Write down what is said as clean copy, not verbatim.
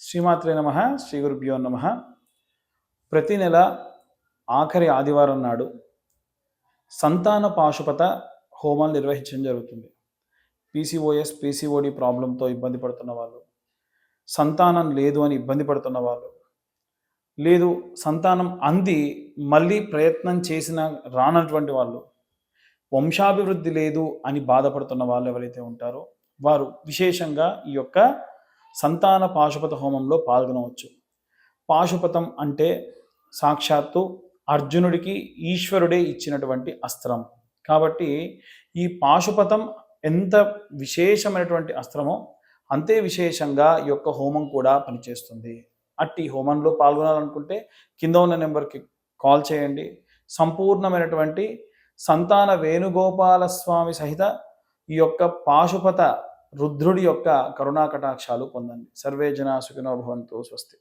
శ్రీమాత్రే నమః. శ్రీ గురుభ్యో నమః. ప్రతి నెల ఆఖరి ఆదివారం నాడు సంతాన పాశుపత హోమాలు నిర్వహించడం జరుగుతుంది. పీసీఓఎస్, పీసీఓడి ప్రాబ్లంతో ఇబ్బంది పడుతున్న వాళ్ళు, సంతానం లేదు అని ఇబ్బంది పడుతున్న వాళ్ళు, లేదు సంతానం అంది మళ్ళీ ప్రయత్నం చేసిన రానటువంటి వాళ్ళు, వంశాభివృద్ధి లేదు అని బాధపడుతున్న వాళ్ళు ఎవరైతే ఉంటారో వారు విశేషంగా ఈ యొక్క సంతాన పాశుపత హోమంలో పాల్గొనవచ్చు. పాశుపతం అంటే సాక్షాత్తు అర్జునుడికి ఈశ్వరుడే ఇచ్చినటువంటి అస్త్రం. కాబట్టి ఈ పాశుపతం ఎంత విశేషమైనటువంటి అస్త్రమో అంతే విశేషంగా ఈ యొక్క హోమం కూడా పనిచేస్తుంది. అట్టి హోమంలో పాల్గొనాలనుకుంటే కింద ఉన్న నెంబర్కి కాల్ చేయండి. సంపూర్ణమైనటువంటి సంతాన వేణుగోపాల స్వామి సహిత ఈ యొక్క పాశుపత రుద్రుడి యొక్క కరుణా కటాక్షాలు పొందండి. సర్వే జనా సుఖినో భవంతు. స్వస్తి.